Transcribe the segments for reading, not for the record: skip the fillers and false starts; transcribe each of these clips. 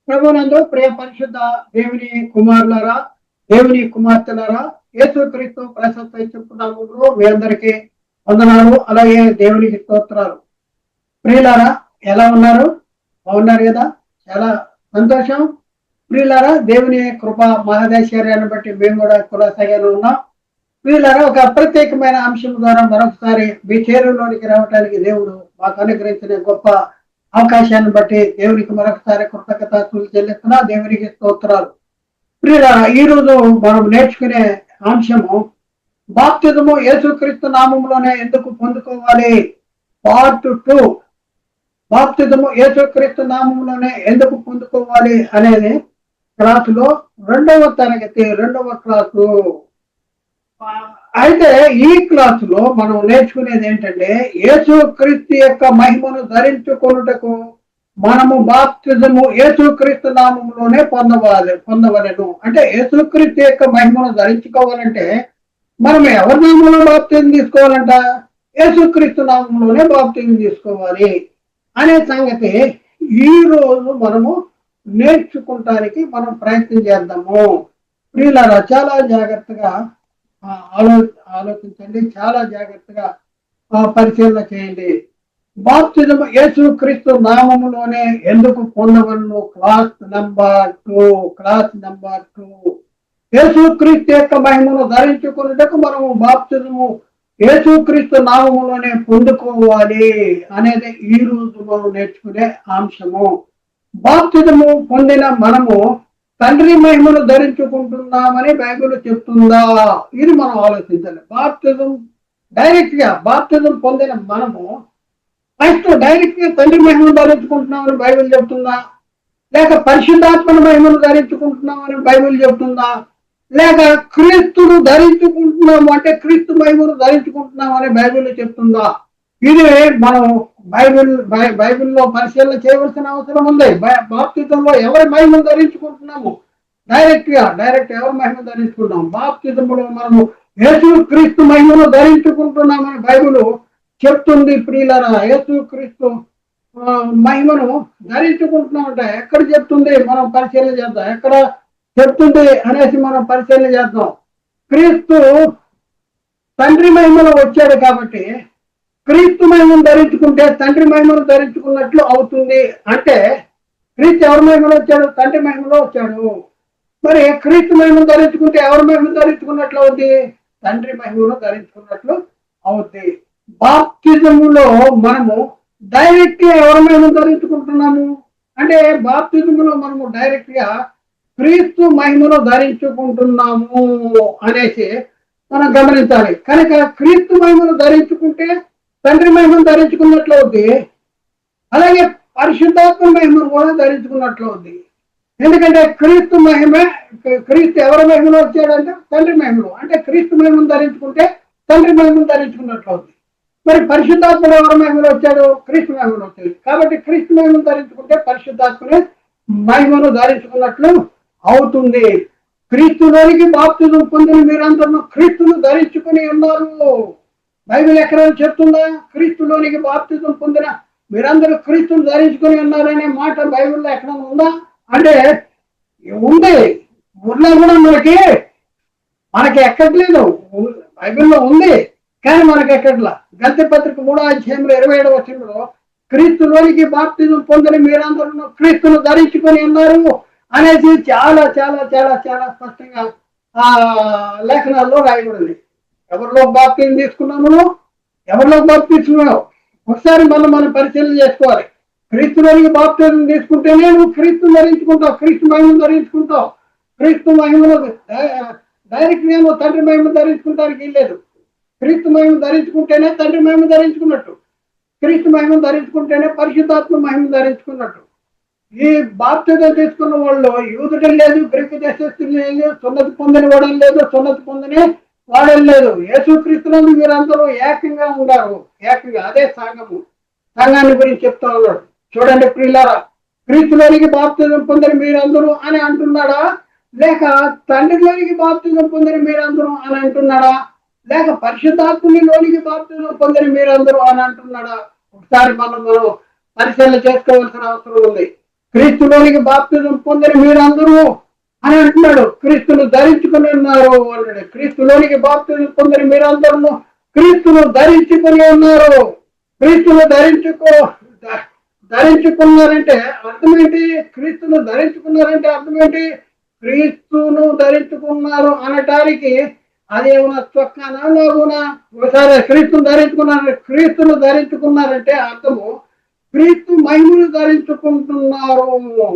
ప్రభునందు ప్రియ పరిశుద్ధ దేవుని కుమారులారా, దేవుని కుమార్తెలారా, యేసుక్రీస్తు ప్రశస్త చెప్పుకున్నాము మీ అందరికీ వందనాలు. అలాగే దేవునికి స్తోత్రాలు. ప్రియులారా, ఎలా ఉన్నారు? బాగున్నారు కదా? చాలా సంతోషం. ప్రియులారా, దేవుని కృప మహదేశ్వర్యాన్ని బట్టి మేము కూడా కులాసాగానే ఉన్నాం. ప్రియులారా, ఒక ప్రత్యేకమైన అంశం ద్వారా మరొకసారి మీ చేరులోనికి రావడానికి దేవుడు మాకు అనుగ్రహించిన గొప్ప అవకాశాన్ని బట్టి దేవునికి మరొకసారి కృతజ్ఞతలు చెల్లిస్తున్నా. దేవునికి స్తోత్రాలు. ప్రియులారా, ఈ రోజు మనం నేర్చుకునే అంశము బాప్తిజము యేసుక్రీస్తు నామములోనే ఎందుకు పొందుకోవాలి, పార్ట్ 2. బాప్తిజము యేసుక్రీస్తు నామములోనే ఎందుకు పొందుకోవాలి అనేది క్లాసులో రెండవ తరగతి రెండవ క్లాసు. అయితే ఈ క్లాసులో మనం నేర్చుకునేది ఏంటంటే, యేసుక్రీస్తు యొక్క మహిమను ధరించుకొనుటకు మనము బాప్తిజము యేసుక్రీస్తు నామములోనే పొందవలెను. అంటే యేసుక్రీస్తు యొక్క మహిమను ధరించుకోవాలంటే మనం ఎవరి నామంలో బాప్తిజం తీసుకోవాలంట? యేసుక్రీస్తు నామంలోనే బాప్తిజం తీసుకోవాలి అనే సంగతి ఈ రోజు మనము నేర్చుకుంటానికి మనం ప్రయత్నం చేద్దాము. ప్రియులారా, చాలా జాగ్రత్తగా ఆలోచించండి, చాలా జాగ్రత్తగా పరిశీలన చేయండి. బాప్తిజం యేసుక్రీస్తు నామములోనే ఎందుకు పొందవలను? Class number 2. యేసుక్రీస్తు యొక్క మహిమను ధరించుకున్నటకు మనము బాప్తిజము యేసుక్రీస్తు నామములోనే పొందుకోవాలి అనేది ఈ రోజు మనం నేర్చుకునే అంశము. బాప్తిజము పొందిన మనము తండ్రి మహిమను ధరించుకుంటున్నామని బైబిల్ చెప్తుందా? ఇది మనం ఆలోచించాలి. బాప్తిజం పొందిన మనము ఫస్ట్ డైరెక్ట్ గా తండ్రి మహిమను ధరించుకుంటున్నామని బైబిల్ చెప్తుందా? లేక పరిశుద్ధాత్మల మహిమను ధరించుకుంటున్నామని బైబిల్ చెప్తుందా? లేక క్రీస్తును ధరించుకుంటున్నాము అంటే క్రీస్తు మహిమను ధరించుకుంటున్నాము అని బైబిల్ చెప్తుందా? ఇది మనం బైబిల్లో పరిశీలన చేయవలసిన అవసరం ఉంది. బాప్తిజంలో ఎవరి మహిమను ధరించుకుంటున్నాము? డైరెక్ట్ ఎవరి మహిమను ధరించుకుంటున్నాము? బాప్తిజంలో మనము యేసు క్రీస్తు మహిమను ధరించుకుంటున్నామని బైబిల్ చెప్తుంది. ప్రియులారా, యేసు క్రీస్తు మహిమను ధరించుకుంటున్నామంట ఎక్కడ చెప్తుంది? మనం పరిశీలన చేద్దాం. ఎక్కడ చెప్తుంది అనేసి మనం పరిశీలన చేద్దాం. క్రీస్తు తండ్రి మహిమలో వచ్చాడు కాబట్టి క్రీస్తు మహిమను ధరించుకుంటే తండ్రి మహిమను ధరించుకున్నట్లు అవుతుంది. అంటే క్రీస్తు ఎవరి మహిమలో వచ్చాడు? తండ్రి మహిమలో వచ్చాడు. మరి క్రీస్తు మహిమను ధరించుకుంటే ఎవరి మహిమను ధరించుకున్నట్లు అవుద్ది? తండ్రి మహిమను ధరించుకున్నట్లు అవుద్ది. బాప్తిజములో మనము డైరెక్ట్ గా ఎవరి మహిమను ధరించుకుంటున్నాము అంటే బాప్తిజములో మనము డైరెక్ట్ గా క్రీస్తు మహిమను ధరించుకుంటున్నాము అనేసి మనం గమనించాలి. కనుక క్రీస్తు మహిమను ధరించుకుంటే తండ్రి మహిమను ధరించుకున్నట్లు అవుద్ది. అలాగే పరిశుద్ధాత్మ మహిమను కూడా ధరించుకున్నట్లు అవుద్ది. ఎందుకంటే క్రీస్తు ఎవరి మహిమలో వచ్చాడంటే తండ్రి మహిమలో. అంటే క్రీస్తు మహిమను ధరించుకుంటే తండ్రి మహిమను ధరించుకున్నట్లు అవుద్ది. మరి పరిశుద్ధాత్ముడు ఎవరి మహిమలో వచ్చాడు? క్రీస్తు మహిమలో వచ్చాడు. కాబట్టి క్రీస్తు మహిమను ధరించుకుంటే పరిశుద్ధాత్మని మహిమను ధరించుకున్నట్లు అవుతుంది. క్రీస్తులోనికి బాప్తిజం పొందిన మీరందరూ క్రీస్తును ధరించుకుని ఉన్నారు. బైబిల్ ఎక్కడ చెప్తుందా? క్రీస్తులోనికి బాప్తిజం పొందిన మీరందరూ క్రీస్తును ధరించుకుని ఉన్నారనే మాట బైబిల్లో ఎక్కడ ఉందా? అంటే ఉంది. ఉన్నా కూడా మనకి ఎక్కట్లేదు. బైబిల్లో ఉంది కానీ మనకి ఎక్కట్లా. గద్య పత్రిక 3:27 క్రీస్తులోనికి బాప్తిజం పొందిన మీరందరూ క్రీస్తును ధరించుకొని ఉన్నారు అనేసి చాలా చాలా చాలా చాలా స్పష్టంగా లేఖనాల్లో రాయబడింది. ఎవరిలో బాప్తిజం తీసుకున్నాము? ఎవరిలో బాప్తిస్తున్నావు? ఒకసారి మనం పరిశీలన చేసుకోవాలి. క్రీస్తులోనికి బాప్తిజం తీసుకుంటేనే నువ్వు క్రీస్తును ధరించుకుంటావు, క్రీస్తు మహిమను ధరించుకుంటావు. క్రీస్తు మహిమను డైరెక్ట్ గా నువ్వు తండ్రి మహిమను ధరించుకుంటానికి లేదు. క్రీస్తు మహిమను ధరించుకుంటేనే తండ్రి మహిమను ధరించుకున్నట్టు, క్రీస్తు మహిమను ధరించుకుంటేనే పరిశుద్ధాత్మ మహిమను ధరించుకున్నట్టు. ఈ బాప్తిజం తీసుకున్న వాళ్ళు యూదుడు లేదు, గ్రీకు దేశస్తులు లేదు, సున్నతి పొందని వాడని లేదు, సున్నతి పొందని వాడని లేదు. యేసుక్రీస్తునందు మీరందరూ ఏకంగా ఉన్నారు. ఏకంగా అదే సంఘాన్ని గురించి చెప్తా ఉన్నాడు. చూడండి ప్రియులారా, క్రీస్తులోనికి బాప్తిజం పొందిన మీరందరూ అని అంటున్నాడా? లేక తండ్రిలోనికి బాప్తిజం పొందిన మీరందరూ అని అంటున్నాడా? లేక పరిశుద్ధాత్మలోనికి బాప్తిజం పొందిన మీరందరూ అని అంటున్నాడా? ఒకసారి మనం పరిశీలన చేసుకోవాల్సిన అవసరం ఉంది. క్రీస్తులోనికి బాప్తిజం పొందని మీరందరూ అని అంటున్నాడు. క్రీస్తును ధరించుకుని ఉన్నారు అన్నాడు. క్రీస్తులోనికి బాప్తిజం పొందని మీరందరూ క్రీస్తును ధరించుకుని ఉన్నారు. క్రీస్తును ధరించుకున్నారంటే అర్థం ఏంటి? క్రీస్తును ధరించుకున్నారంటే అర్థం ఏంటి? క్రీస్తును ధరించుకున్నారు అనటానికి అదేమన్నా చొక్కానా లోగునా? ఒకసారి క్రీస్తును ధరించుకున్నారంటే అర్థము క్రీస్తు మహిమను ధరించుకుంటున్నారు.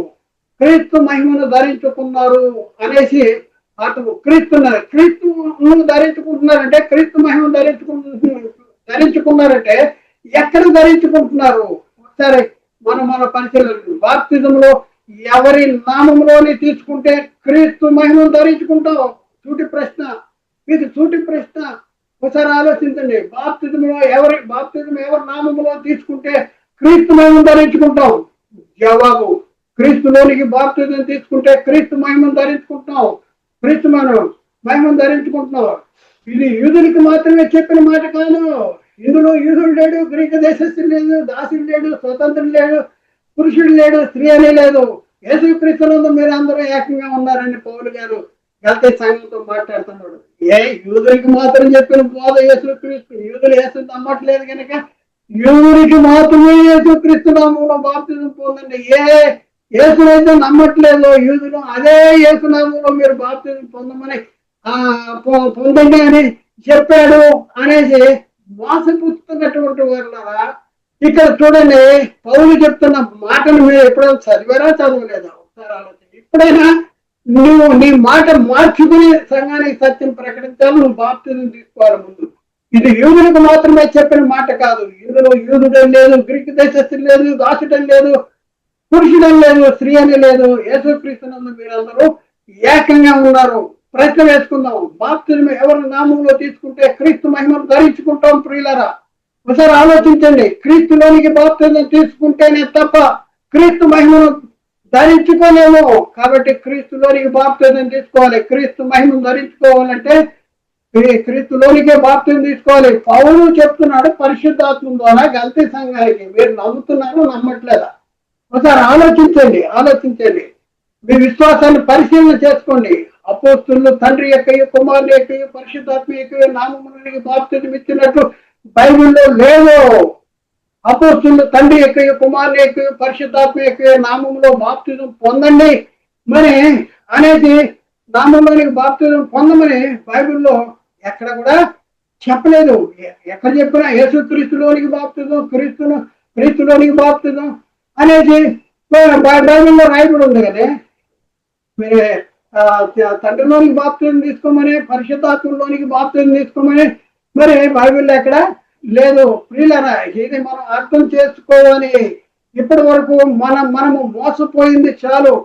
క్రీస్తు మహిమను ధరించుకున్నారు అనేసి అర్థము. క్రీస్తును ధరించుకుంటున్నారంటే క్రీస్తు మహిమను ధరించుకున్నారంటే ఎక్కడ ధరించుకుంటున్నారు? ఒకసారి మన పరిశీలన. బాప్తిజంలో ఎవరి నామంలోని తీసుకుంటే క్రీస్తు మహిమను ధరించుకుంటాం? సూటి ప్రశ్న, ఇది సూటి ప్రశ్న. ఒకసారి ఆలోచించండి. బాప్తిజంలో ఎవరి నామంలో తీసుకుంటే క్రీస్తు మహిమను ధరించుకుంటాం? జవాబు, క్రీస్తులోనికి బాప్తిజం తీసుకుంటే క్రీస్తు మహిమను ధరించుకుంటాం. క్రీస్తు మహిమను ధరించుకుంటున్నాం. ఇది యూదునికి మాత్రమే చెప్పిన మాట కాదు. ఇందులో యూదుడు లేడు, గ్రీక దేశస్థుడు లేదు, దాసుడు లేడు, స్వతంత్రుడు లేడు, పురుషుడు లేడు, స్త్రీ అనే లేదు. యేసుక్రీస్తునందు మీరు అందరూ ఏకంగా ఉన్నారని పౌలు గారు గలతీ సంఘంతో మాట్లాడుతున్నాడు. యూదునికి మాత్రం చెప్పిన బోధ యేసుక్రీస్తు. యూదులు యేసు నమ్మట్లేదు కనుక యూదునికి మాత్రమే యేసుక్రీస్తు నామంలో బాప్తిజం పొందండి. యేసునైతే నమ్మట్లేదు యూదులు, అదే యేసు నామంలో మీరు బాప్తిజం పొందమని పొందండి అని చెప్పాడు అనేసి మోసపుచ్చుతున్నటువంటి వాళ్ళరా. ఇక్కడ చూడండి, పౌలు చెప్తున్న మాటను మీరు ఎప్పుడైనా చదవలేదా? ఒకసారి ఆలోచన. ఎప్పుడైనా నువ్వు నీ మాట మార్చుకుని సంఘానికి సత్యం ప్రకటించాలి, నువ్వు బాప్తిజం తీసుకోవాలి ముందు. ఇది యూదులకు మాత్రమే చెప్పిన మాట కాదు. ఇందులో యూదుడని లేదు, గ్రీకు దేశస్థుడు లేదు, దాసుడని లేదు, పురుషుడని లేదు, స్త్రీ అని లేదు. యేసుక్రీస్తునందు మీరందరూ ఏకంగా ఉన్నారు. ప్రశ్న వేసుకుందాం. బాప్తిజం ఎవరి నామంలో తీసుకుంటే క్రీస్తు మహిమను ధరించుకుంటాం? ప్రియులారా, ఒకసారి ఆలోచించండి. క్రీస్తులోనికి బాప్తిజం తీసుకుంటేనే తప్ప క్రీస్తు మహిమను ధరించుకోలేము. కాబట్టి క్రీస్తులోనికి బాప్తిజం తీసుకోవాలి. క్రీస్తు మహిమను ధరించుకోవాలంటే క్రీస్తులోనికే బాప్తిజం తీసుకోవాలి. పౌలు చెప్తున్నాడు పరిశుద్ధాత్మ ద్వారా గలతీ సంఘానికి. మీరు నమ్ముతున్నారు, నమ్మట్లేదా? ఒకసారి ఆలోచించండి. మీ విశ్వాసాన్ని పరిశీలన చేసుకోండి. అపోస్తులు తండ్రి యొక్కయు కుమారుని యొక్కయు పరిశుద్ధాత్మ యొక్కయు నామములోనికి బాప్తిజం ఇచ్చినట్లు బైబిల్లో లేదు. అపోస్తులు తండ్రి యొక్కయు కుమారుని యొక్కయు పరిశుద్ధాత్మ యొక్కయు నామములో బాప్తిజం పొందండి మరి అనేది, నామంలోనికి బాప్తిజం పొందమని బైబిల్లో ఎక్కడ కూడా చెప్పలేదు. ఎక్కడ చెప్పినా యేసుక్రీస్తులోనికి బాప్తిజం, క్రీస్తులోనికి బాప్తిజం అనేది బైబిల్లో రాయబడి ఉంది కదా. మీరు తండ్రిలోనికి బాప్తిజం తీసుకోమని, పరిశుద్ధాత్మలోనికి బాప్తిజం తీసుకోమని మరి బైబిల్లో ఎక్కడ లేదు. ప్రియులారా, ఇది మనం అర్థం చేసుకోవాలి. ఇప్పటి వరకు మనము మోసపోయింది చాలు.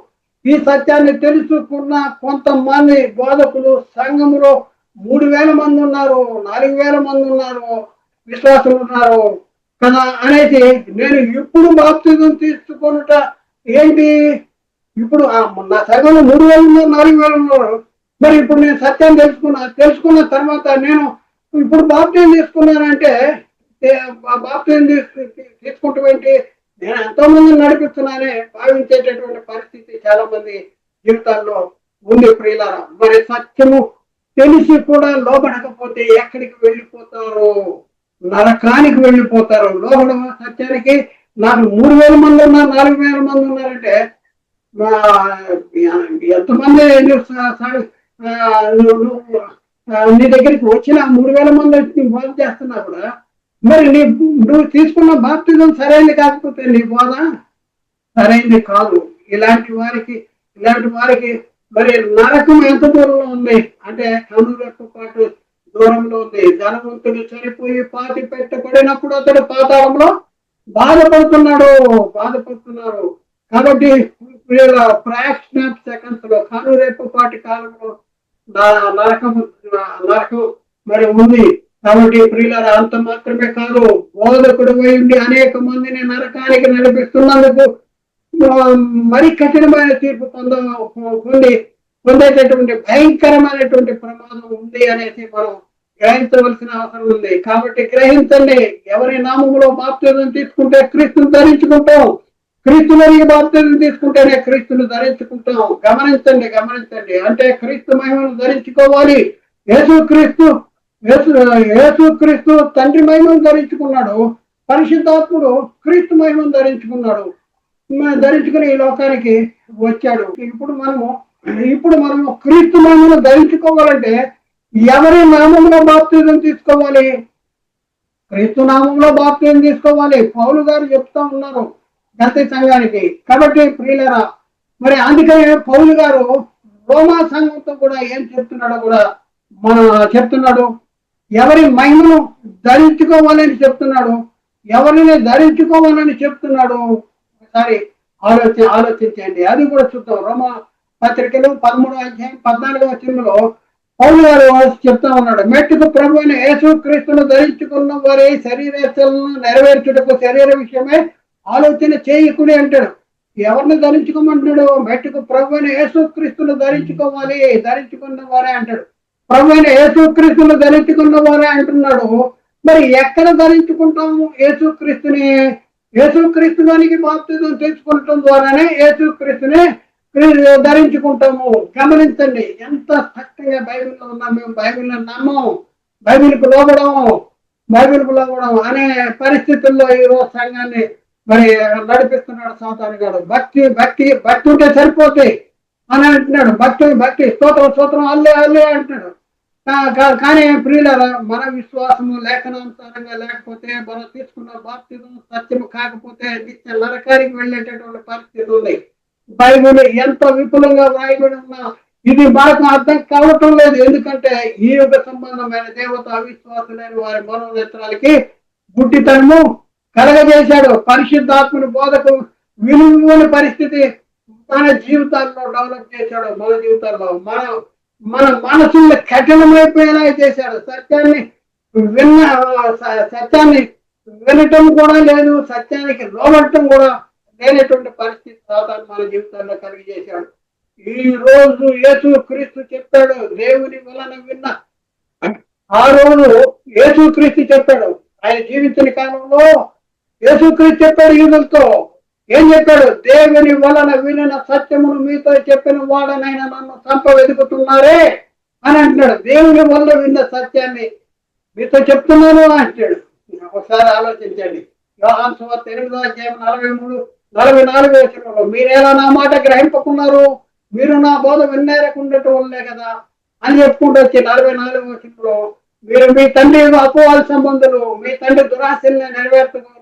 ఈ సత్యాన్ని తెలుసుకున్న కొంతమంది బోధకులు సంఘములో 3000 మంది ఉన్నారు, 4000 మంది ఉన్నారు, విశ్వాసులు ఉన్నారు కదా అనేసి నేను ఇప్పుడు బాప్తిజం తీసుకున్నట ఏంటి? ఇప్పుడు నా సంఘంలో 3000 ఉన్నారు, 4000 ఉన్నారు. మరి ఇప్పుడు నేను సత్యాన్ని తెలుసుకున్న తర్వాత నేను ఇప్పుడు బాప్తిజం తీసుకున్నానంటే బాప్తిజం తీసుకుంటాం ఏంటి? నేను ఎంతో మందిని నడిపిస్తున్నానే భావించేటటువంటి పరిస్థితి చాలా మంది జీవితాల్లో ఉంది. ప్రియులారా, మరి సత్యము తెలిసి కూడా లోబడకపోతే ఎక్కడికి వెళ్ళిపోతారు? నరకానికి వెళ్ళిపోతారు. లోబడ సత్యానికి నాకు 3000 మంది ఉన్నారు, 4000 మంది ఉన్నారంటే ఎంతమంది నీ దగ్గరికి వచ్చిన 3000 మంది వచ్చి బోధ చేస్తున్నా కూడా మరి నువ్వు తీసుకున్న బాప్తిజం సరైనది కాకపోతే నీ బోధ సరైనది కాదు. ఇలాంటి వారికి మరి నరకం ఎంత దూరంలో ఉంది అంటే కనురెప్ప పాటు దూరంలో ఉంది. ధనవంతుడు చనిపోయి పాతి పెట్టబడినప్పుడు అతడు పాతాళంలో బాధపడుతున్నారు. కాబట్టి ఫ్రాక్షన్ ఆఫ్ సెకండ్స్ లో కనురెప్ప పాటి కాలంలో నరకం మరి ఉంది. కాబట్టి ప్రియులారా, అంత మాత్రమే కాదు, బోధకుడు ఉండి అనేక మందిని నరకానికి నడిపిస్తున్నందుకు మరి కఠినమైన తీర్పు పొందేటటువంటి భయంకరమైనటువంటి ప్రమాదం ఉంది అనేసి మనం గ్రహించవలసిన అవసరం ఉంది. కాబట్టి గ్రహించండి. ఎవరి నామములో బాప్తిజం తీసుకుంటే క్రీస్తుని ధరించుకుంటాం. క్రీస్తులోనికి బాప్తిజం తీసుకుంటేనే క్రీస్తును ధరించుకుంటాం. గమనించండి గమనించండి. అంటే క్రీస్తు మహిమను ధరించుకోవాలి. యేసుక్రీస్తు యేసుక్రీస్తు తండ్రి మహిమను ధరించుకున్నాడు. పరిశుద్ధాత్ముడు క్రీస్తు మహిమను ధరించుకున్నాడు. ధరించుకుని ఈ లోకానికి వచ్చాడు. ఇప్పుడు మనము క్రీస్తు మహిమను ధరించుకోవాలంటే ఎవరి నామంలో బాప్తిజం తీసుకోవాలి? క్రీస్తు నామంలో బాప్తిజం తీసుకోవాలి. పౌలు గారు చెప్తా ఉన్నారు గల్తీ సంఘానికి. కాబట్టి ప్రియులరా, మరి అందుకనే పౌలు గారు రోమా సంఘంతో కూడా ఏం చెప్తున్నాడో కూడా చెప్తున్నాడు. ఎవరి మహిమను ధరించుకోవాలని చెప్తున్నాడు, ఎవరిని ధరించుకోవాలని చెప్తున్నాడు. ఒకసారి ఆలోచించండి. అది కూడా చూద్దాం. రోమా పత్రికలు 13వ అధ్యాయం 14వ వచనంలో పౌలు గారు చెప్తా ఉన్నాడు, మెట్టుకు ప్రభు అయిన యేసుక్రీస్తును ధరించుకున్న వారి శరీరేచ్ఛలను నెరవేర్చుటకు శరీర విషయమే ఆలోచన చేయకుడి అంటాడు. ఎవరిని ధరించుకోమంటున్నాడు? మెట్టుకు ప్రభు అయిన యేసుక్రీస్తును ధరించుకోవాలి, ధరించుకున్న వారే అంటాడు. ప్రభు అయిన యేసుక్రీస్తును ధరించుకున్న వారే అంటున్నాడు. మరి ఎక్కడ ధరించుకుంటాము యేసుక్రీస్తుని? యేసుక్రీస్తులోనికి బాప్తిజం తెచ్చుకోవటం ద్వారానే యేసుక్రీస్తుని ధరించుకుంటాము. గమనించండి ఎంత చక్కగా బైబిల్లో ఉన్నాం. మేము బైబిల్ని నమ్మం, బైబిల్కు లోబడం అనే పరిస్థితుల్లో ఈరోజు సంఘాన్ని మరి నడిపిస్తున్నాడు సాతాను గారు. భక్తి ఉంటే సరిపోతాయి అని అంటున్నాడు. భక్తి స్తోత్రం అల్లే అంటున్నాడు. కానీ ప్రియులారా, మన విశ్వాసము లేఖనానుసారంగా లేకపోతే, మనం తీసుకున్న బాప్తిజం సత్యము కాకపోతే నిత్య నరకానికి వెళ్ళేటటువంటి పరిస్థితి ఉంది. బైబిల్ ఎంత విపులంగా వ్రాయబడి ఉన్నా ఇది మనకు అర్థం కావటం లేదు. ఎందుకంటే ఈ యుగ సంబంధమైన దేవత అవిశ్వాసులైన వారి మనోనేత్రాలకి గుడ్డితనము కలగజేశాడు. పరిశుద్ధాత్మని బోధకు విలువని పరిస్థితి మన జీవితాల్లో డెవలప్ చేశాడు. మన జీవితాల్లో మన మనసుల్ని కఠినమైపోయేలా చేశాడు. సత్యాన్ని వినటం కూడా లేదు, సత్యానికి లోబడటం కూడా లేనటువంటి పరిస్థితి సాతాను మన జీవితాల్లో కలిగజేశాడు. ఈ రోజు యేసుక్రీస్తు చెప్పాడు, దేవుని వలన విన్న ఆ రోజు యేసుక్రీస్తు చెప్పాడు. ఆయన జీవించిన కాలంలో యేసుక్రీస్తు చెప్పాడు యూదులతో. ఏం చెప్పాడు? దేవుని వలన వినిన సత్యమును మీతో చెప్పిన వాడనైనా నన్ను వెతుకుతున్నారే అని అంటున్నాడు. దేవుని వల్ల విన్న సత్యాన్ని మీతో చెప్తున్నాను అంటాడు. ఒకసారి ఆలోచించండి. యోహాను సువార్త 8వ అధ్యాయం 43-44 వచనంలో, మీరేలా నా మాట గ్రహింపకున్నారు, మీరు నా బోధ విన్నేరకుండటం వల్లే కదా అని చెప్పుకుంటూ వచ్చి 44వ వచనంలో, మీరు మీ తండ్రి అపవాద సంబంధులు, మీ తండ్రి దురాశల్ని నెరవేర్చుకుంటున్నారు.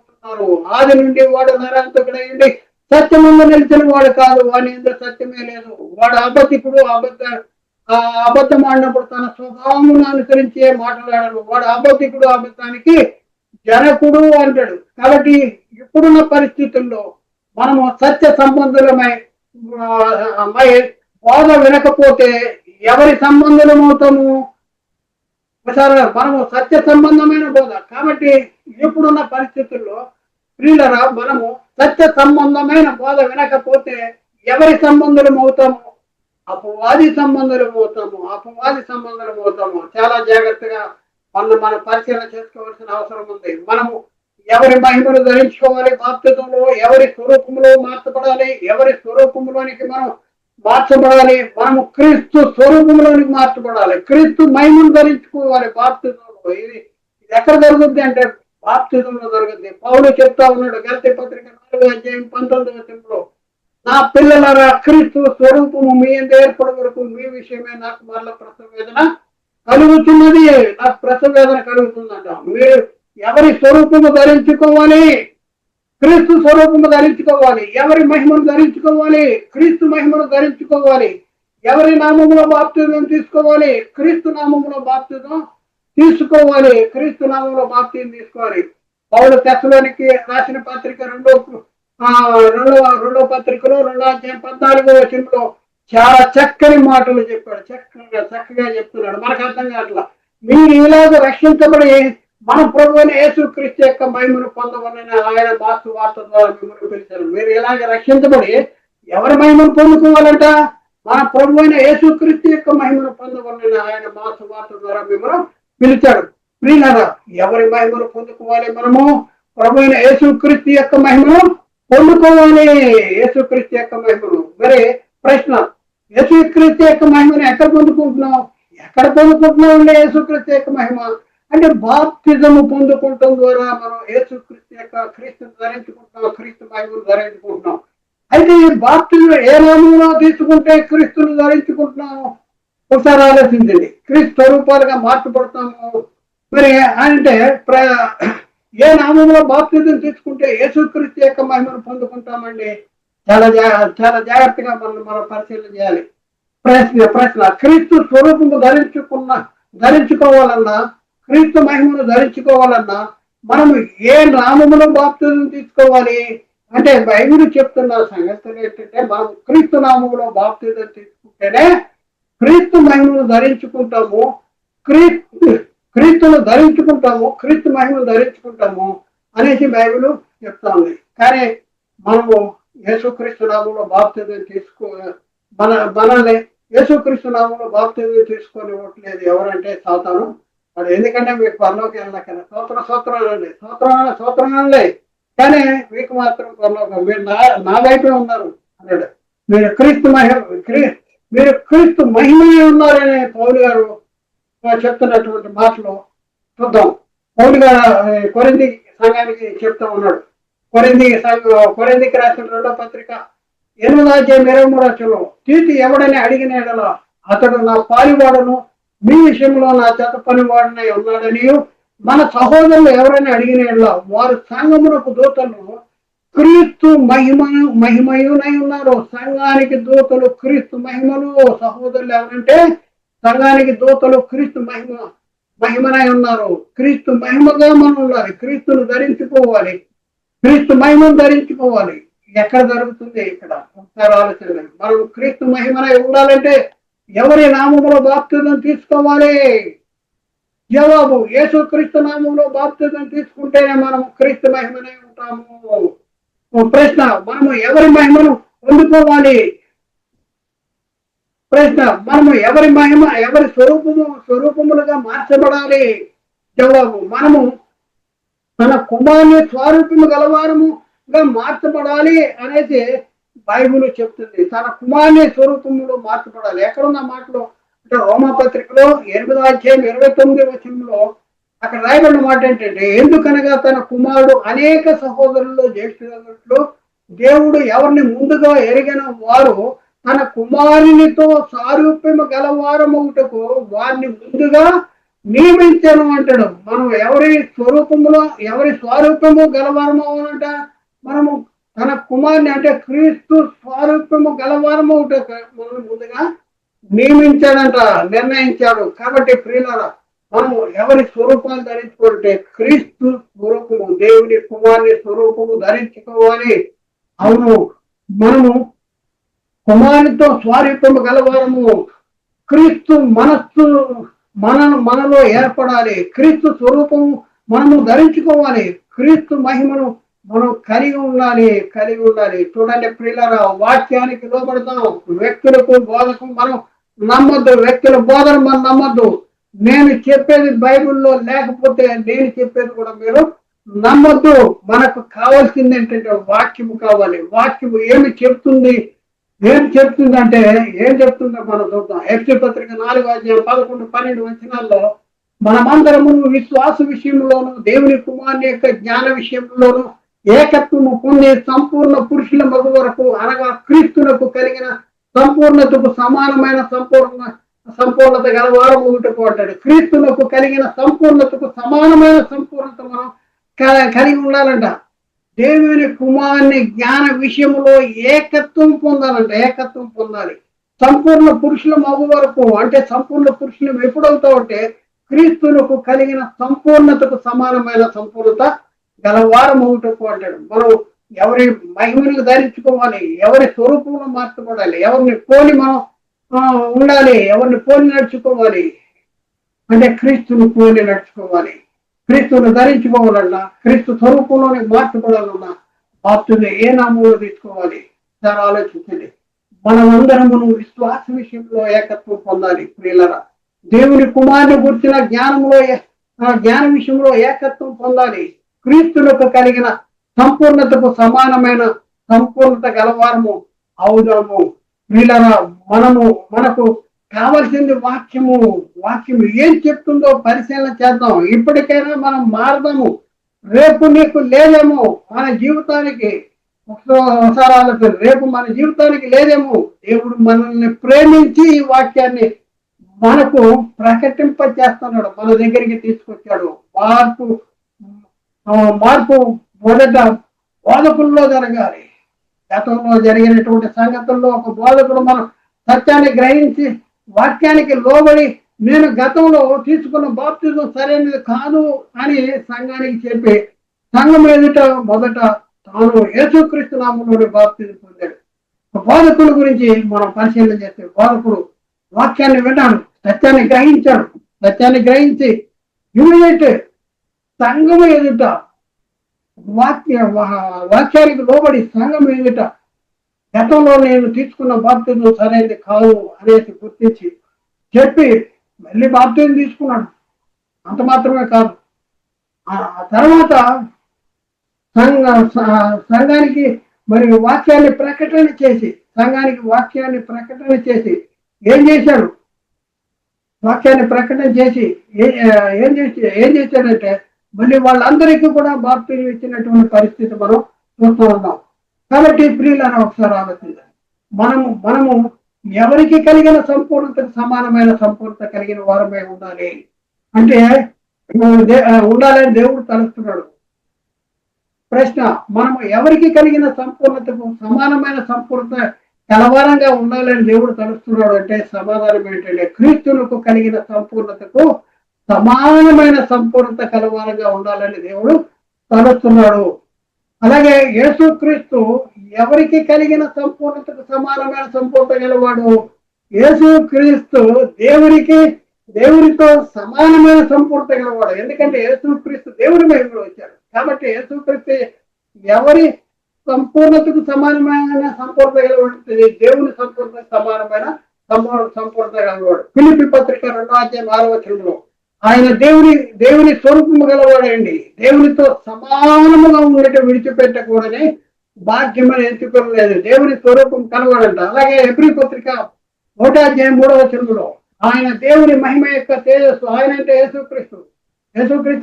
ఆది నుండి వాడు నరాంతకుడైంది సత్యమందు నిలిచిన వాడు కాదు, వాని ఇందులో సత్యమే లేదు. వాడు అబద్ధికుడు, అబద్ధం ఆడినప్పుడు తన స్వభావమును అనుసరించే మాట్లాడాడు. వాడు అబద్ధికుడు, అబద్ధానికి జనకుడు అంటాడు. కాబట్టి ఇప్పుడున్న పరిస్థితుల్లో మనము సత్య సంబంధులమై బోధ వినకపోతే ఎవరి సంబంధులం అవుతాము? మనము సత్య సంబంధమైన బోధ. కాబట్టి ఇప్పుడున్న పరిస్థితుల్లో ప్రియులరా, మనము సత్య సంబంధమైన బోధ వినకపోతే ఎవరి సంబంధులం అవుతాము? అపవాది సంబంధులం అవుతాము. చాలా జాగ్రత్తగా మన పరిశీలన చేసుకోవాల్సిన అవసరం ఉంది. మనము ఎవరి మహిమను ధరించుకోవాలి? బాప్తిజంలో ఎవరి స్వరూపంలో మార్చబడాలి? ఎవరి స్వరూపంలోనికి మనం మార్చబడాలి? మనము క్రీస్తు స్వరూపంలోనికి మార్చబడాలి. క్రీస్తు మహిమను ధరించుకోవాలి బాప్తిజంలో. ఇది ఎక్కడ జరుగుద్ది అంటే బాప్తిజంలో జరుగుద్ది. పౌలు చెప్తా ఉన్నాడు గల్తీ పత్రిక 4వ అధ్యాయం 19వ వచనంలో, నా పిల్లలారా, క్రీస్తు స్వరూపము మీ యందు ఏర్పడే వరకు మీ విషయమే నాకు మరల ప్రసవ వేదన కలుగుతున్నది. నాకు ప్రసవ వేదన కలుగుతుందంట. మీరు ఎవరి స్వరూపము ధరించుకోవాలి? క్రీస్తు స్వరూపము ధరించుకోవాలి. ఎవరి మహిమను ధరించుకోవాలి? క్రీస్తు మహిమను ధరించుకోవాలి. ఎవరి నామములో బాప్తిజం తీసుకోవాలి? క్రీస్తు నామములో బాప్తిజం తీసుకోవాలి. క్రీస్తు నామంలో బాప్తిజం తీసుకోవాలి. పౌలు తెస్సలోనికి రాసిన పత్రిక రెండవ పత్రికలో 2వ అధ్యాయం 14వ వచనంలో చాలా చక్కని మాటలు చెప్పాడు. చక్కగా చెప్తున్నాడు. మనకు అర్థం కావట్లా. మీరు ఇలాగ రక్షించబడి మన ప్రభు అయిన యేసుక్రీస్తు యొక్క మహిమను పొందవలని ఆయన మా సువార్త ద్వారా మిమ్మల్ని పిలిచారు. మీరు ఇలాగ రక్షించబడి ఎవరి మహిమను పొందుకోవాలంట? మన ప్రభు అయిన యేసుక్రీస్తు యొక్క మహిమను పొందవలని ఆయన మా సువార్త ద్వారా మిమ్మల్ని పిలిచాడు. ప్రియులారా, ఎవరి మహిమను పొందుకోవాలి? మనము ప్రభు అయిన యేసుక్రీస్తు యొక్క మహిమను పొందుకోవాలి యేసుక్రీస్తు యొక్క మహిమను. మరి ప్రశ్న, యేసుక్రీస్తు యొక్క మహిమను ఎక్కడ పొందుకుంటున్నాం? ఎక్కడ పొందుకుంటున్నాం అండి యేసుక్రీస్తు యొక్క మహిమ? అంటే బాప్తిజము పొందుకుంటాం ద్వారా మనం యేసుక్రీస్తు యొక్క క్రీస్తుని ధరించుకుంటున్నాం, క్రీస్తు మహిమను ధరించుకుంటున్నాం. అయితే ఈ బాప్తిజం ఏ నామంలో తీసుకుంటే క్రీస్తుని ధరించుకుంటున్నాము? ఒకసారి ఆలోచించండి. క్రీస్తు స్వరూపాలుగా మార్చబడతాము. మరి అంటే ఏ నామంలో బాప్తిజం తీసుకుంటే యేసుక్రీస్తు యొక్క మహిమను పొందుకుంటామండి? చాలా జాగ్రత్తగా మనం పరిశీలన చేయాలి. ప్రశ్న క్రీస్తు స్వరూపము ధరించుకోవాలన్నా, క్రీస్తు మహిమను ధరించుకోవాలన్నా మనము ఏ నామములో బాప్తిజం తీసుకోవాలి? అంటే బైబిల్ చెప్తున్న సంగతులు ఏంటంటే, మనం క్రీస్తు నామములో బాప్తిజం తీసుకుంటేనే క్రీస్తు మహిమను ధరించుకుంటాము, క్రీస్తును ధరించుకుంటాము, క్రీస్తు మహిమను ధరించుకుంటాము అనేసి బైబిల్ చెప్తా ఉంది. కానీ మనము యేసుక్రీస్తు నామంలో బాప్తిజం మనల్ని యేసుక్రీస్తు నామంలో బాప్తిజం తీసుకోనివ్వట్లేదు ఎవరంటే సాతాను. మరి ఎందుకంటే మీకు పరలోకి వెళ్ళకనే సూత్రాలండి, కానీ మీకు మాత్రం పరలోకం, మీరు నా వైపే ఉన్నారు అన్నాడు. మీరు క్రీస్తు మహిమనే ఉన్నారని పౌలు గారు చెప్తున్నటువంటి మాటలు చూద్దాం. పౌలు గారు కొరింథీ సంఘానికి చెప్తా ఉన్నాడు. కొరింథీకి రాసిన 2వ పత్రిక 8:23 తీతు ఎవడని అడిగిన ఎడల అతడు నా పాలివాడను, మీ విషయంలో నా చేత పనివాడనై ఉన్నాడని, మన సహోదరులు ఎవరైనా అడిగిన ఎడల వారు సంఘమునకు దూతలు క్రీస్తు మహిమయునై ఉన్నారు. సంఘానికి దూతలు క్రీస్తు మహిమలు. సహోదరులు ఎవరంటే సంఘానికి దూతలు క్రీస్తు మహిమనై ఉన్నారు. క్రీస్తు మహిమగా మనం ఉండాలి, క్రీస్తును ధరించుకోవాలి, క్రీస్తు మహిమను ధరించుకోవాలి. ఎక్కడ జరుగుతుంది? ఇక్కడ. ఒకసారి ఆలోచన. మనం క్రీస్తు మహిమనై ఉండాలంటే ఎవరి నామములో బాప్తిజం తీసుకోవాలి? జవాబు, యేసుక్రీస్తు నామంలో బాప్తిజం తీసుకుంటేనే మనం క్రీస్తు మహిమనై ఉంటాము. ప్రశ్న, మనము ఎవరి మహిమను పొందుకోవాలి? ప్రశ్న, మనము ఎవరి మహిమ, ఎవరి స్వరూపములుగా మార్చబడాలి? జవాబు, మనము తన కుమారుని స్వరూపము గలవారముగా మార్చబడాలి అనేసి బైబిల్ చెప్తుంది. తన కుమారుని స్వరూపంలో మార్చబడాలి. ఎక్కడున్న మాటలో అంటే రోమాపత్రికలో 8:29 అక్కడ రాయబడిన మాట ఏంటంటే, ఎందుకనగా తన కుమారుడు అనేక సహోదరుల్లో జ్యేష్ఠులన్నట్లు దేవుడు ఎవరిని ముందుగా ఎరిగిన వారు తన కుమారునితో సారూప్యము గలవారమవుటకు వారిని ముందుగా నియమించను అంటాడు. మనం ఎవరి స్వరూపము గలవారము అవునంట? మనము తన కుమారుని అంటే క్రీస్తు స్వరూపము గలవారమవుటకు మనం ముందుగా నియమించాడంట, నిర్ణయించాడు. కాబట్టి ప్రియులారా, మనము ఎవరి స్వరూపాలు ధరించుకుంటే క్రీస్తు స్వరూపము, దేవుని కుమారుని స్వరూపము ధరించుకోవాలి. అవును, మనము కుమారునితో స్వారూప్యము గలవారము. క్రీస్తు మనలో ఏర్పడాలి. క్రీస్తు స్వరూపము మనము ధరించుకోవాలి. క్రీస్తు మహిమను మనం కలిగి ఉండాలి. చూడండి ప్రియులారా, వాక్యానికి లోబడతాం. వ్యక్తులకు బోధకు మనం నమ్మద్దు, వ్యక్తుల బోధన మనం నమ్మద్దు. నేను చెప్పేది బైబిల్లో లేకపోతే నేను చెప్పేది కూడా మీరు నమ్మద్దు. మనకు కావాల్సింది ఏంటంటే వాక్యము కావాలి. వాక్యము ఏమి చెప్తుంది అంటే ఏం చెప్తుందో మనం చూద్దాం. ఎఫెసీ పత్రిక 4:11-12 మనమందరము విశ్వాస విషయంలోను దేవుని కుమారుని యొక్క జ్ఞాన విషయంలోను ఏకత్వము పొంది సంపూర్ణ పురుషుల మగు వరకు, అనగా క్రీస్తునకు కలిగిన సంపూర్ణతకు సమానమైన సంపూర్ణత గలవారము ఒకటి అంటాడు. క్రీస్తునకు కలిగిన సంపూర్ణతకు సమానమైన సంపూర్ణత మనం కలిగి ఉండాలంట. దేవుని కుమారుని జ్ఞాన విషయంలో ఏకత్వం పొందాలి. సంపూర్ణ పురుషుల మగు వరకు అంటే సంపూర్ణ పురుషులు ఎప్పుడవుతావు అంటే క్రీస్తునకు కలిగిన సంపూర్ణతకు సమానమైన సంపూర్ణత గలవారం ఒకటకు అంటాడు. మనం ఎవరి మహిమను ధరించుకోవాలి, ఎవరి స్వరూపంలో మార్చబడాలి, ఎవరిని పోలి మనం ఉండాలి, ఎవరిని పోలి నడుచుకోవాలి అంటే క్రీస్తుని పోలి నడుచుకోవాలి. క్రీస్తుని ధరించుకోవాలన్నా, క్రీస్తు స్వరూపంలోనే మార్చబడాలన్నా బాప్తిజం ఏ నామంలో తీసుకోవాలి? చాలా ఆలోచించండి. మనమందరము విశ్వాస విషయంలో ఏకత్వం పొందాలి ప్రియులరా. దేవుని కుమారుని గురించిన జ్ఞాన విషయంలో ఏకత్వం పొందాలి. క్రీస్తులకు కలిగిన సంపూర్ణతకు సమానమైన సంపూర్ణత గలవారము అవుదాము. వీళ్ళరా మనకు కావలసింది వాక్యము. వాక్యము ఏం చెప్తుందో పరిశీలన చేద్దాం. ఇప్పటికైనా మనం మారదాము. రేపు నీకు లేదేమో మన జీవితానికి, ఒకసారి రేపు మన జీవితానికి లేదేమో. దేవుడు మనల్ని ప్రేమించి ఈ వాక్యాన్ని మనకు ప్రకటింప చేస్తున్నాడు, మన దగ్గరికి తీసుకొచ్చాడు. మార్పు మొదట బోధకుల్లో జరగాలి. గతంలో జరిగినటువంటి సంగతుల్లో ఒక బోధకుడు మనం సత్యాన్ని గ్రహించి వాక్యానికి లోబడి నేను గతంలో తీసుకున్న బాప్తిజం సరైనది కాదు అని సంఘానికి చెప్పి సంఘం ఎదుట మొదట తాను యేసుక్రీస్తు నామములోని బాప్తిజం పొందాడు. బోధకుల గురించి మనం పరిశీలన చేస్తే, బోధకుడు వాక్యాన్ని విన్నాడు, సత్యాన్ని గ్రహించాడు. సత్యాన్ని గ్రహించి ఇమీడియట్ సంఘం ఎదుట వాక్యానికి లోబడి సంఘం ఎదుట గతంలో నేను తీసుకున్న బాప్తిజం సరైనది కాదు అనేసి గుర్తించి చెప్పి మళ్ళీ బాప్తిజం తీసుకున్నాడు. అంత మాత్రమే కాదు, ఆ తర్వాత సంఘానికి మరి వాక్యాన్ని ప్రకటన చేసి ఏం చేశాడు? వాక్యాన్ని ప్రకటన చేసి ఏం చేశాడంటే మళ్ళీ వాళ్ళందరికీ కూడా బాప్తిజం ఇచ్చినటువంటి పరిస్థితి మనం చూస్తూ ఉన్నాం. కాబట్టి ప్రియులను ఒకసారి ఆలోచించాలి. మనము ఎవరికి కలిగిన సంపూర్ణతకు సమానమైన సంపూర్ణత కలిగిన వారమే ఉండాలి అంటే ఉండాలని దేవుడు తలుస్తున్నాడు. ప్రశ్న, మనము ఎవరికి కలిగిన సంపూర్ణతకు సమానమైన సంపూర్ణత కలవారంగా ఉండాలని దేవుడు తలుస్తున్నాడు అంటే సమాధానం ఏంటంటే క్రీస్తులకు కలిగిన సంపూర్ణతకు సమానమైన సంపూర్ణత కలవారంగా ఉండాలని దేవుడు తలుస్తున్నాడు. అలాగే యేసుక్రీస్తు ఎవరికి కలిగిన సంపూర్ణతకు సమానమైన సంపూర్ణత గలవాడు? యేసుక్రీస్తు దేవునితో సమానమైన సంపూర్ణత గలవాడు. ఎందుకంటే యేసుక్రీస్తు దేవుని మహిమలో వచ్చాడు. కాబట్టి యేసుక్రీస్తు ఎవరి సంపూర్ణతకు సమానమైన సంపూర్ణత గలవాడు? దేవుని సంపూర్ణత సమానమైన సంపూర్ణత గలవాడు. ఫిలిప్పీ పత్రిక 2:6 ఆయన దేవుని స్వరూపము గలవాడండి. దేవునితో సమానముగా ఉండటం విడిచిపెట్టకూడని భాగ్యమని ఎంచుకోలేదు. దేవుని స్వరూపం కలవాడంట. అలాగే హెబ్రీ పత్రిక 1:3 ఆయన దేవుని మహిమ యొక్క తేజస్సు. ఆయన అంటే యేసుక్రీస్తు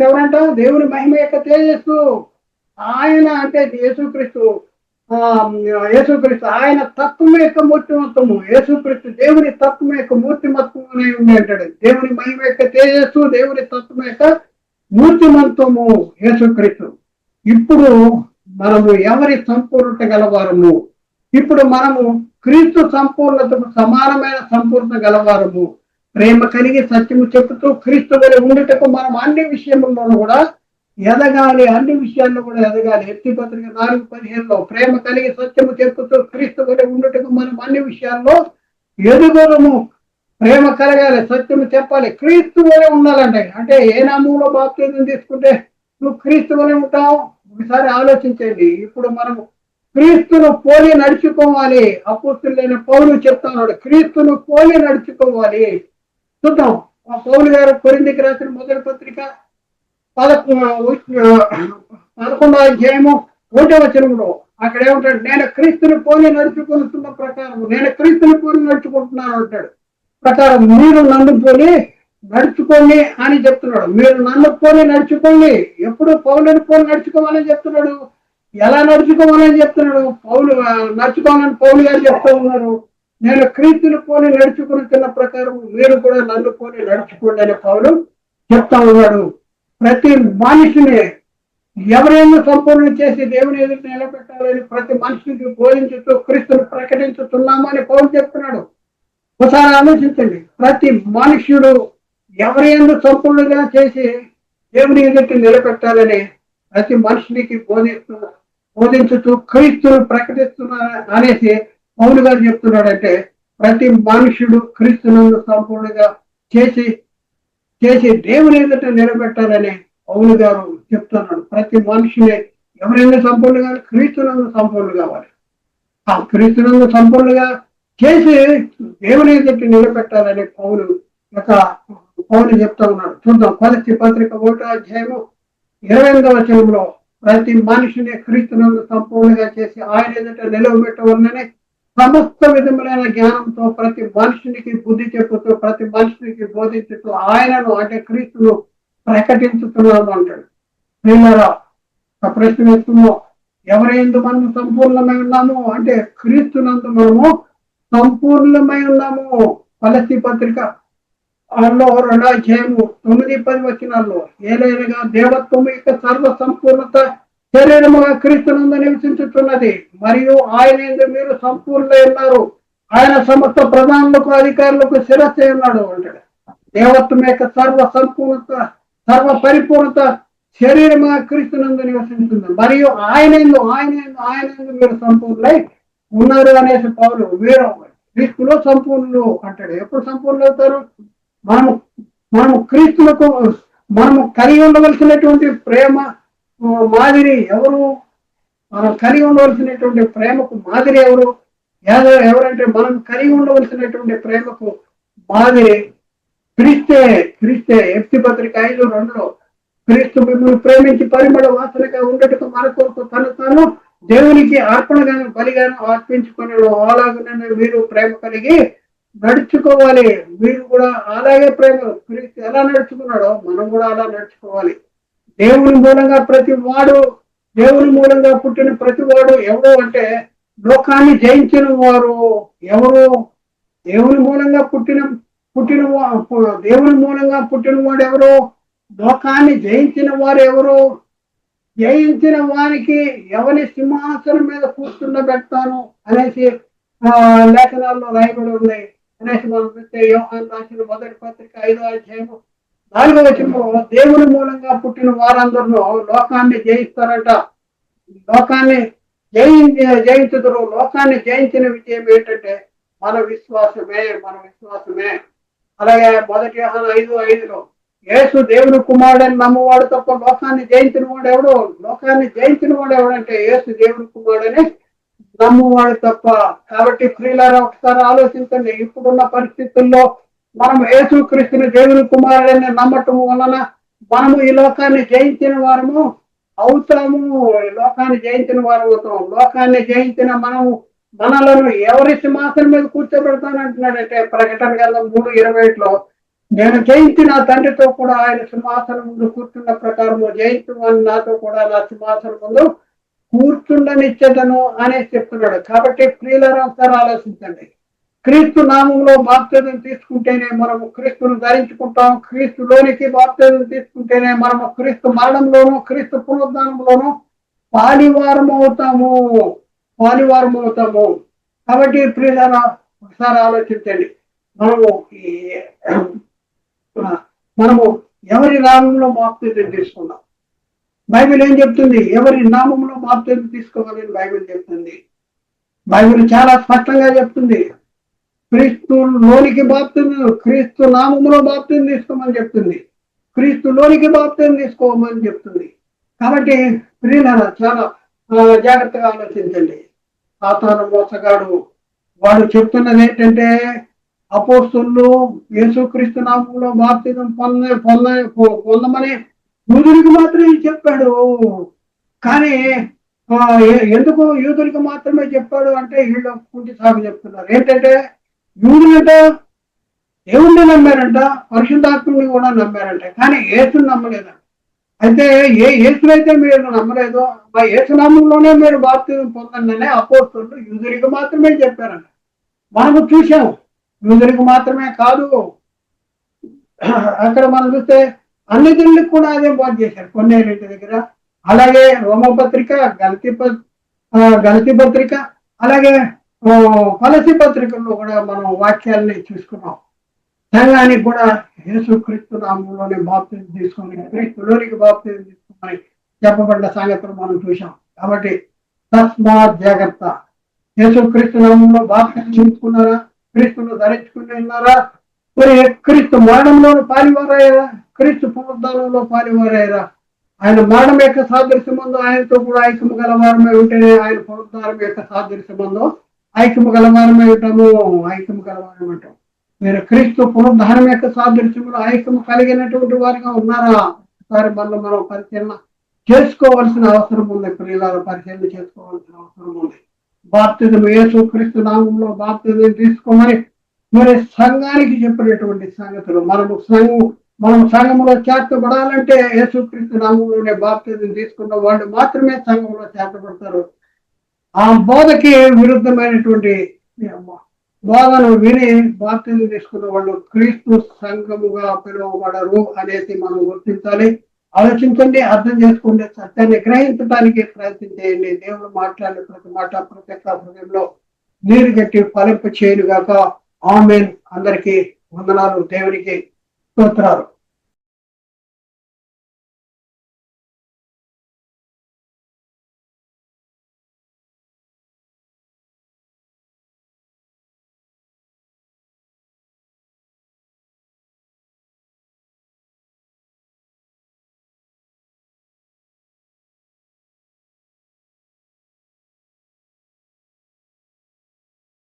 ఎవరంట? దేవుని మహిమ యొక్క తేజస్సు. ఆయన అంటే యేసుక్రీస్తు ఆయన తత్వం యొక్క మూర్తిమత్వము. యేసుక్రీస్తు దేవుని తత్వం యొక్క మూర్తిమత్వం అనే ఉంది అంటాడు. దేవుని మహిమ యొక్క తేజస్సు, దేవుని తత్వం యొక్క మూర్తిమత్వము యేసుక్రీస్తు. ఇప్పుడు మనము ఎవరి సంపూర్ణత గలవారము? ఇప్పుడు మనము క్రీస్తు సంపూర్ణతకు సమానమైన సంపూర్ణత గలవారము. ప్రేమ కలిగి సత్యము చెప్పుతూ క్రీస్తు వలె ఉండుటకు మనం అన్ని విషయంలోనూ కూడా ఎదగాలి. అన్ని విషయాల్లో కూడా ఎదగాలి. ఎత్తి పత్రిక 4:15 ప్రేమ కలిగి సత్యము చెప్పుతూ క్రీస్తు వలె ఉండుటకు మనం అన్ని విషయాల్లో ఎదుగుదము. ప్రేమ కలగాలి, సత్యము చెప్పాలి, క్రీస్తు వలె ఉండాలంటే. అంటే ఏ నామంలో బాప్తిజం తీసుకుంటే నువ్వు క్రీస్తు వలె ఉంటావు? ఒకసారి ఆలోచించండి. ఇప్పుడు మనము క్రీస్తును పోలి నడుచుకోవాలి. అపోస్తలుడైన పౌలు చెప్తున్నాడు, క్రీస్తును పోలి నడుచుకోవాలి. చూద్దాం, పౌలు గారు కొరింథీకి రాసిన మొదటి పత్రిక 11:1 అక్కడ ఏమంటాడు? నేను క్రీస్తుని పోలి నడుచుకుంటున్న ప్రకారం, నేను క్రీస్తుని పోలి నడుచుకుంటున్నాను అంటాడు. ప్రకారం మీరు నన్ను పోలి నడుచుకోండి అని చెప్తున్నాడు. మీరు నన్ను పోలి నడుచుకోండి. ఎప్పుడు పౌలుని పోలి నడుచుకోవాలని చెప్తున్నాడు. ఎలా నడుచుకోవాలని చెప్తున్నాడు? నడుచుకోవాలని పౌలు గారు చెప్తూ ఉన్నారు. నేను క్రీస్తుని పోలి నడుచుకున్న ప్రకారం మీరు కూడా నన్ను పోలి నడుచుకోండి అని పౌలు చెప్తా ఉన్నాడు. ప్రతి మనిషిని ఎవరైనా సంపూర్ణ చేసి దేవుని ఎదుట నిలబెట్టాలని ప్రతి మనిషికి బోధించుతూ క్రీస్తుని ప్రకటించుతున్నామని పౌలు చెప్తున్నాడు. ఒకసారి ఆలోచించండి. ప్రతి మనుష్యుడు ఎవరైనా సంపూర్ణంగా చేసి దేవుని ఎదుట నిలబెట్టాలని ప్రతి మనిషినికి బోధించుతూ క్రీస్తును ప్రకటిస్తున్నా అనేసి పౌలు గారు చెప్తున్నాడంటే ప్రతి మనుష్యుడు క్రీస్తునందు సంపూర్ణంగా చేసి దేవుని ఎదుట నిలబెట్టాలని పౌలు గారు చెప్తున్నాడు. ప్రతి మనిషిని ఎవరైనా సంపూర్ణ కావాలి, క్రీస్తునందు సంపూర్ణ కావాలి. ఆ క్రీస్తునందు సంపూర్ణంగా చేసి దేవుని ఎదుట నిలబెట్టాలని పౌలు చెప్తా ఉన్నాడు. చూద్దాం, కొలస్సీ పత్రిక 1:28 ప్రతి మనిషిని క్రీస్తునందు సంపూర్ణంగా చేసి ఆయన ఎదుట నిలవబెట్టవలనని సమస్త విధములైన జ్ఞానంతో ప్రతి మనుషునికి బుద్ధి చెప్పుతూ ప్రతి మనుషునికి బోధించుతూ ఆయనను అంటే క్రీస్తును ప్రకటించుతున్నాము అంటాడు. ప్రియులారా, ఆ ప్రశ్న వేస్తున్నాం, ఎవరైందు మనం సంపూర్ణమై ఉన్నాము అంటే క్రీస్తునందు మనము సంపూర్ణమై ఉన్నాము. ఫలిప్పీ పత్రిక 2వ అధ్యాయము 9-10 వచనాల్లో ఏలైనగా దేవత్వము యొక్క సర్వ సంపూర్ణత శరీరముగా క్రీస్తునందు నివసించుతున్నది, మరియు ఆయన మీరు సంపూర్ణమై ఉన్నారు. ఆయన సమస్త ప్రధానులకు అధికారులకు శిరస్సు ఉన్నాడు అంటాడు. దేవత్వం యొక్క సర్వ సంపూర్ణత సర్వ పరిపూర్ణత శరీరముగా క్రీస్తునందు నివసించుతుంది, మరియు ఆయన మీరు సంపూర్ణమై ఉన్నారు అనేసి పౌలు వీరు క్రీస్తులో సంపూర్ణులు అంటాడు. ఎప్పుడు సంపూర్ణులు అవుతారు? మనము క్రీస్తులకు మనము కలిగి ఉండవలసినటువంటి ప్రేమ మాదిరి ఎవరు? మనం కలిగి ఉండవలసినటువంటి ప్రేమకు మాదిరి ఎవరు? ఎవరంటే మనం కలిగి ఉండవలసినటువంటి ప్రేమకు మాదిరి క్రీస్తే. ఎఫెసీ పత్రిక 5:2 క్రీస్తు మిమ్మల్ని ప్రేమించి పరిమళ వాసనగా ఉండటకు మన కొరకు తాను దేవునికి అర్పణగా బలిగాను అర్పించుకున్నాడు. అలాగనే మీరు ప్రేమ కలిగి నడుచుకోవాలి. మీరు కూడా అలాగే ప్రేమ క్రీస్తు ఎలా నడుచుకున్నాడో మనం కూడా అలా నడుచుకోవాలి. దేవుని మూలంగా పుట్టిన ప్రతి వాడు ఎవరు అంటే లోకాన్ని జయించిన వారు ఎవరు? దేవుని మూలంగా పుట్టిన వాడు ఎవరు? లోకాన్ని జయించిన వారు ఎవరు? జయించిన వారికి ఎవరి సింహాసనం మీద కూర్చుండబెడతాను అనేసి లేఖనాల్లో రాయబడి ఉన్నాయి అనేసి మనం చూస్తే యోహాను రాసిన మొదటి పత్రిక 5వ అధ్యాయము 4వ వచనంలో దేవుని మూలంగా పుట్టిన వారందరూ లోకాన్ని జయిస్తారట. లోకాన్ని జయించుదురు. లోకాన్ని జయించిన విజయం ఏంటంటే మన విశ్వాసమే. అలాగే మొదటి యోహాను 5:5 యేసు దేవుని కుమారుడని నమ్మువాడు తప్ప లోకాన్ని జయించిన వాడు ఎవడు? లోకాన్ని జయించిన వాడు ఎవడంటే యేసు దేవుని కుమారుడని నమ్మువాడు తప్ప. కాబట్టి ప్రియులారా, ఒకసారి ఆలోచించండి. ఇప్పుడున్న పరిస్థితుల్లో మనం యేసు క్రీస్తుని దేవుని కుమారుడని నమ్మటం వలన మనము ఈ లోకాన్ని జయించిన వారము అవుతాము. లోకాన్ని జయించిన వారు అవుతాం. లోకాన్ని జయించిన మనలను ఎవరి సింహాసనం మీద కూర్చోబెడతానంటున్నాడంటే ప్రకటన గ్రంథం 3:21లో నేను జయించిన తండ్రితో కూడా ఆయన సింహాసనం ముందు కూర్చున్న ప్రకారము జయించుమని నాతో కూడా నా సింహాసనం ముందు కూర్చుండనిచ్చేదను అనేసి చెప్తున్నాడు. కాబట్టి ప్రియులారా, ఒకసారి ఆలోచించండి. క్రీస్తు నామంలో బాప్తిజం తీసుకుంటేనే మనము క్రీస్తును ధరించుకుంటాం. క్రీస్తులోనికి బాప్తిజం తీసుకుంటేనే మనము క్రీస్తు మరణంలోను క్రీస్తు పునరుద్ధానంలోను పాలివారం అవుతాము. కాబట్టి ప్రియులారా, ఒకసారి ఆలోచించండి. మనము ఎవరి నామంలో బాప్తిజం తీసుకున్నాం? బైబిల్ ఏం చెప్తుంది? ఎవరి నామంలో బాప్తిజం తీసుకోవాలని బైబిల్ చెప్తుంది. బైబిల్ చాలా స్పష్టంగా చెప్తుంది. క్రీస్తులోనికి బాప్తిజం, క్రీస్తు నామంలో బాప్తిజం తీసుకోమని చెప్తుంది. క్రీస్తులోనికి బాప్తిజం తీసుకోమని చెప్తుంది. కాబట్టి ప్రియులారా, చాలా జాగ్రత్తగా ఆలోచించండి. సాతాను మోసగాడు వాడు చెప్తున్నది ఏంటంటే అపోస్తలులు యేసుక్రీస్తు నామంలో బాప్తిజం పొందమని యూదులకు మాత్రమే చెప్పాడు. కానీ ఎందుకు యూదులకు మాత్రమే చెప్పాడు అంటే వీళ్ళు కుంటి సాగు చెప్తున్నారు. ఏంటంటే యూదులంటే దేవుణ్ణి నమ్మారంట, పరిశుద్ధాత్మని కూడా నమ్మారంట, కానీ యేసుని నమ్మలేదంట. అయితే యేసునైతే మీరు నమ్మలేదు, ఆ యేసునామంలోనే మీరు బాప్తిజం పొందండి అనే అపోస్తలులు యూదులకు మాత్రమే చెప్పారంట. మనము చూసాం. యూదులకు మాత్రమే కాదు, అక్కడ మనం చూస్తే అన్ని జనులకు కూడా అదే బోధ చేశారు కొన్నేళ్ళ దగ్గర. అలాగే రోమపత్రిక, గలతీ పత్రిక, అలాగే ఫలిప్పీ పత్రికల్లో కూడా మనం వాక్యాలని చూసుకున్నాం. సంఘానికి కూడా యేసుక్రీస్తు నామంలోనే బాప్తిజం తీసుకొని క్రీస్తులోనికి బాప్తిజం తీసుకోమని చెప్పబడ్డ సంగతులు మనం చూసాం. కాబట్టి తస్మాత్ జాగ్రత్త. యేసుక్రీస్తు నామంలో బాప్తిజం తీసుకున్నారా? క్రీస్తును ధరించుకుని ఉన్నారా? మరి క్రీస్తు మరణంలోనూ పాలివారయ్యారా? క్రీస్తు పునరుద్ధానంలో పాలివారయ్యారా? ఆయన మరణం యొక్క సాదృశ్యమందు ఆయనతో కూడా ఐక్యము గలవారమై ఉంటేనే ఆయన పునరుద్ధానం యొక్క సాదృశ్యమందు ఐక్యము గలవారమై ఉంటాము. మీరు క్రీస్తు పునరుద్ధానం యొక్క సాదృశ్యంలో ఐక్యము కలిగినటువంటి వారిగా ఉన్నారా? ఒకసారి మనం పరిశీలన చేసుకోవాల్సిన అవసరం ఉంది. ప్రియులారా, పరిశీలన చేసుకోవాల్సిన అవసరం ఉంది. బాప్తిజం యేసుక్రీస్తు నామంలో బాప్తిజం తీసుకోమని మరి సంఘానికి చెప్పినటువంటి సంగతులు. మనం సంఘంలో చేర్చబడాలంటే యేసుక్రీస్తు నామంలోనే బాప్తిజం తీసుకున్న వాళ్ళు మాత్రమే సంఘంలో చేర్చబడతారు. ఆ బోధకి విరుద్ధమైనటువంటి బోధను విని బాప్తిజం తీసుకున్న వాళ్ళు క్రీస్తు సంఘముగా పిలువబడరు అనేది మనం గుర్తించాలి. ఆలోచించండి, అర్థం చేసుకోండి, సత్యాన్ని గ్రహించడానికి ప్రయత్నం చేయండి. దేవుడు మాట్లాడిన ప్రతి మాట ప్రతి ఒక్క హృదయంలో నీరు గట్టి ఫలింప చేయనుగాక. ఆమేన్. అందరికీ వందనాలు. దేవునికి స్తోత్రాలు.